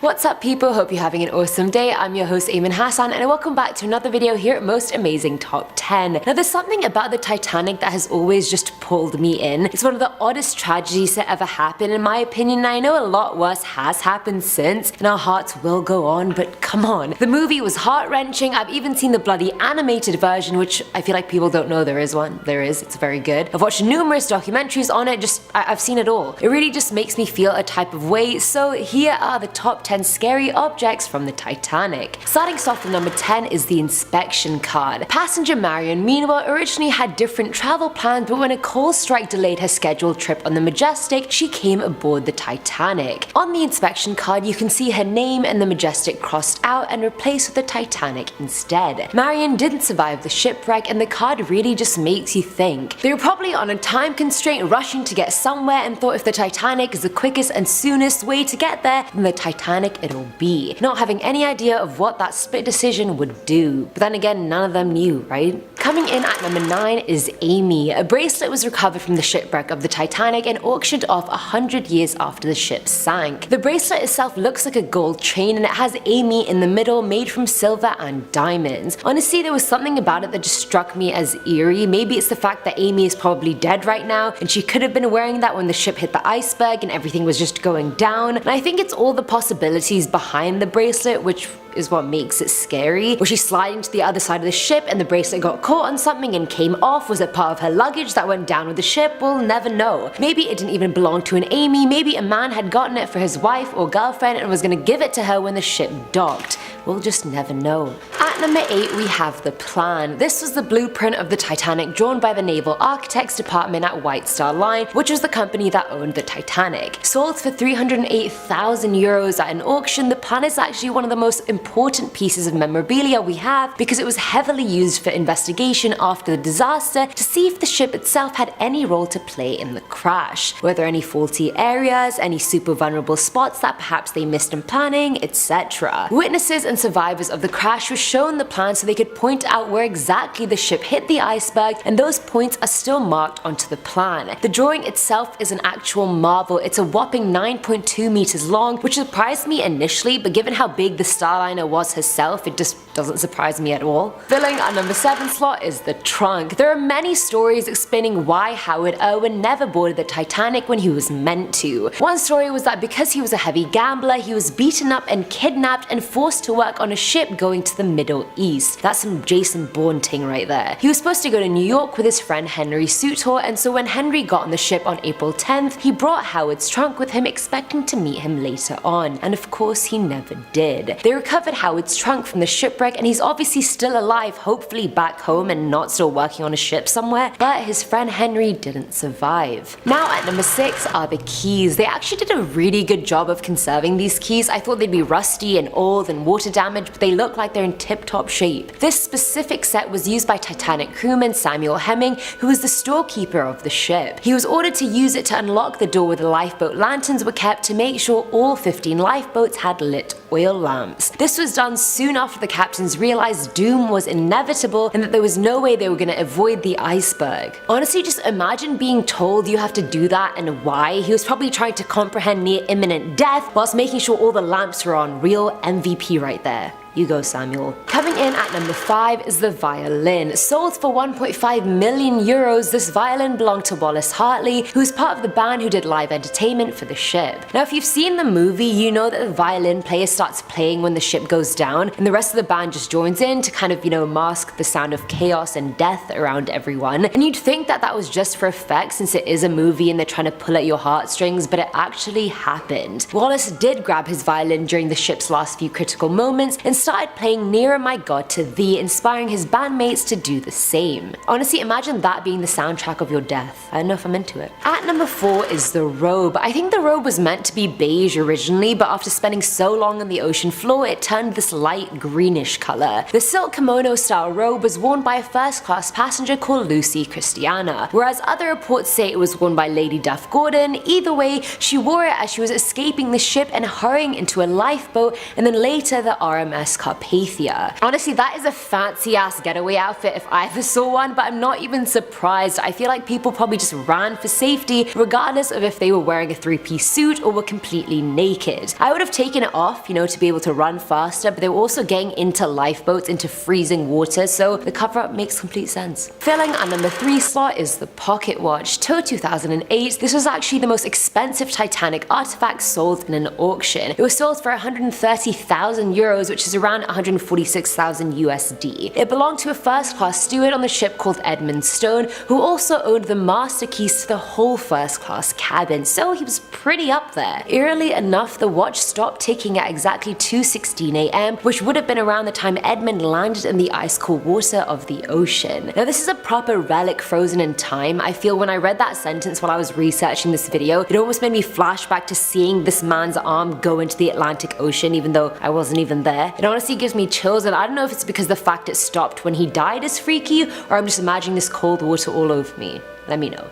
What's up people, hope you're having an awesome day. I'm your host Ayman Hassan and welcome back to another video here at Most Amazing Top 10. Now there's something about the Titanic that has always just pulled me in. It's one of the oddest tragedies that ever happened in my opinion, and I know a lot worse has happened since and our hearts will go on, but come on. The movie was heart-wrenching. I've even seen the bloody animated version, which I feel like people don't know there is one. There is, it's very good. I've watched numerous documentaries on it, I've seen it all. It really just makes me feel a type of way, so here are the top 10 scary objects from the Titanic. Starting off with number 10 is the inspection card. Passenger Marion, meanwhile, originally had different travel plans, but when a coal strike delayed her scheduled trip on the Majestic, she came aboard the Titanic. On the inspection card, you can see her name and the Majestic crossed out and replaced with the Titanic instead. Marion didn't survive the shipwreck, and the card really just makes you think. They were probably on a time constraint, rushing to get somewhere, and thought if the Titanic is the quickest and soonest way to get there, then the Titanic it'll be, not having any idea of what that split decision would do. But then again, none of them knew, right? Coming in at number 9 is Amy. A bracelet was recovered from the shipwreck of the Titanic and auctioned off 100 years after the ship sank. The bracelet itself looks like a gold chain and it has Amy in the middle, made from silver and diamonds. Honestly, there was something about it that just struck me as eerie. Maybe it's the fact that Amy is probably dead right now and she could have been wearing that when the ship hit the iceberg and everything was just going down. And I think it's all the possibilities behind the bracelet which is what makes it scary. Was she sliding to the other side of the ship and the bracelet got caught on something and came off? Was it part of her luggage that went down with the ship? We'll never know. Maybe it didn't even belong to an Amy. Maybe a man had gotten it for his wife or girlfriend and was gonna give it to her when the ship docked. We'll just never know. At number 8 we have the plan. This was the blueprint of the Titanic drawn by the Naval Architects Department at White Star Line, which was the company that owned the Titanic. Sold for 308,000 euros at an auction, the plan is actually one of the most important pieces of memorabilia we have because it was heavily used for investigation after the disaster to see if the ship itself had any role to play in the crash. Were there any faulty areas, any super vulnerable spots that perhaps they missed in planning, etc. Witnesses and survivors of the crash were shown the plan so they could point out where exactly the ship hit the iceberg, and those points are still marked onto the plan. The drawing itself is an actual marvel. It's a whopping 9.2 meters long, which surprised me initially, but given how big the Starliner was herself, it just doesn't surprise me at all. Filling our number 7 slot is the trunk. There are many stories explaining why Howard Irwin never boarded the Titanic when he was meant to. One story was that because he was a heavy gambler, he was beaten up and kidnapped and forced to work on a ship going to the Middle East. That's some Jason Bourne ting right there. He was supposed to go to New York with his friend Henry Sutor, and so when Henry got on the ship on April 10th, he brought Howard's trunk with him, expecting to meet him later on, and of course he never did. They recovered Howard's trunk from the shipwreck and he's obviously still alive, hopefully back home and not still working on a ship somewhere, but his friend Henry didn't survive. Now at number 6 are the keys. They actually did a really good job of conserving these keys. I thought they'd be rusty and old and water damaged, but they look like they're in tip-top shape. This specific set was used by Titanic crewman Samuel Hemming, who was the storekeeper of the ship. He was ordered to use it to unlock the door where the lifeboat lanterns were kept to make sure all 15 lifeboats had lit oil lamps. This was done soon after the captains realized doom was inevitable and that there was no way they were going to avoid the iceberg. Honestly, just imagine being told you have to do that and why. He was probably trying to comprehend near imminent death whilst making sure all the lamps were on. Real MVP right there. You go, Samuel. Coming in at number 5 is the violin. Sold for 1.5 million euros, this violin belonged to Wallace Hartley, who was part of the band who did live entertainment for the ship. Now if you've seen the movie, you know that the violin player starts playing when the ship goes down, and the rest of the band just joins in to kind of, mask the sound of chaos and death around everyone. And you'd think that that was just for effect since it is a movie and they're trying to pull at your heartstrings, but it actually happened. Wallace did grab his violin during the ship's last few critical moments and started playing Nearer My God to Thee, inspiring his bandmates to do the same. Honestly, imagine that being the soundtrack of your death. I don't know if I'm into it. At number 4 is the robe. I think the robe was meant to be beige originally, but after spending so long on the ocean floor, it turned this light greenish color. The silk kimono style robe was worn by a first-class passenger called Lucy Christiana, whereas other reports say it was worn by Lady Duff Gordon. Either way, she wore it as she was escaping the ship and hurrying into a lifeboat, and then later the RMS USS Carpathia. Honestly, that is a fancy ass getaway outfit if I ever saw one, but I'm not even surprised. I feel like people probably just ran for safety regardless of if they were wearing a three-piece suit or were completely naked. I would have taken it off, you know, to be able to run faster, but they were also getting into lifeboats, into freezing water, so the cover-up makes complete sense. Filling our number 3 slot is the pocket watch. Till 2008, this was actually the most expensive Titanic artifact sold in an auction. It was sold for 130,000 euros, which is around 146,000 USD. It belonged to a first-class steward on the ship called Edmund Stone, who also owned the master keys to the whole first-class cabin, so he was pretty up there. Eerily enough, the watch stopped ticking at exactly 2:16 AM, which would have been around the time Edmund landed in the ice-cold water of the ocean. Now, this is a proper relic frozen in time. I feel when I read that sentence while I was researching this video, it almost made me flash back to seeing this man's arm go into the Atlantic Ocean, even though I wasn't even there. It honestly gives me chills, and I don't know if it's because the fact it stopped when he died is freaky, or I'm just imagining this cold water all over me. Let me know.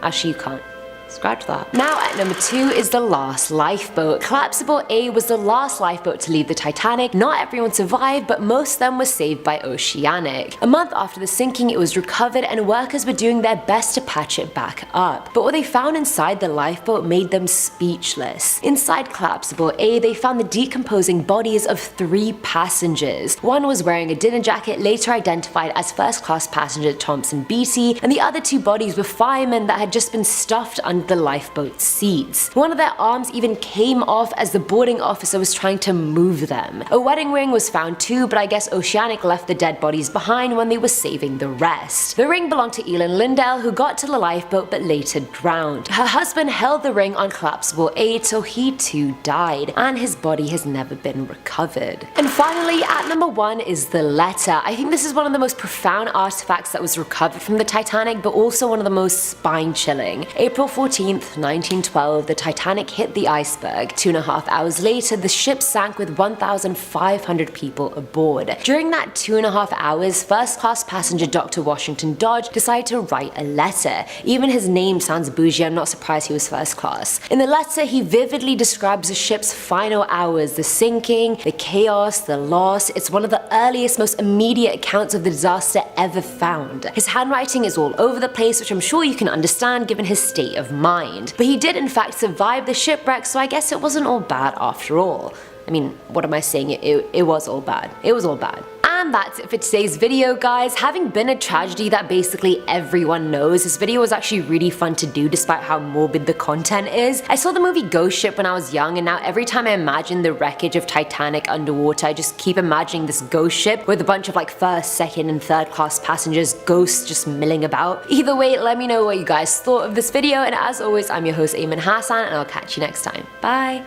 Actually, you can't. Scratch that. Now at number 2 is the last lifeboat. Collapsible A was the last lifeboat to leave the Titanic. Not everyone survived, but most of them were saved by Oceanic. A month after the sinking, it was recovered and workers were doing their best to patch it back up. But what they found inside the lifeboat made them speechless. Inside Collapsible A, they found the decomposing bodies of 3 passengers. One was wearing a dinner jacket, later identified as first-class passenger Thompson Beatty, and the other 2 bodies were firemen that had just been stuffed under the lifeboat seats. One of their arms even came off as the boarding officer was trying to move them. A wedding ring was found too, but I guess Oceanic left the dead bodies behind when they were saving the rest. The ring belonged to Elin Lindell, who got to the lifeboat but later drowned. Her husband held the ring on Collapsible A till he too died, and his body has never been recovered. And finally, at number 1 is the letter. I think this is one of the most profound artifacts that was recovered from the Titanic, but also one of the most spine-chilling. April 14th, 1912, the Titanic hit the iceberg. 2.5 hours later, the ship sank with 1,500 people aboard. During that 2.5 hours, first-class passenger Dr. Washington Dodge decided to write a letter. Even his name sounds bougie, I'm not surprised he was first class. In the letter, he vividly describes the ship's final hours, the sinking, the chaos, the loss. It's one of the earliest, most immediate accounts of the disaster ever found. His handwriting is all over the place, which I'm sure you can understand given his state of mind. But he did in fact survive the shipwreck, so I guess it wasn't all bad after all. I mean, what am I saying? It was all bad. It was all bad. And that's it for today's video, guys. Having been a tragedy that basically everyone knows, this video was actually really fun to do despite how morbid the content is. I saw the movie Ghost Ship when I was young, and now every time I imagine the wreckage of Titanic underwater, I just keep imagining this ghost ship with a bunch of like first, second, and third class passengers, ghosts just milling about. Either way, let me know what you guys thought of this video, and as always, I'm your host Eamon Hassan, and I'll catch you next time. Bye!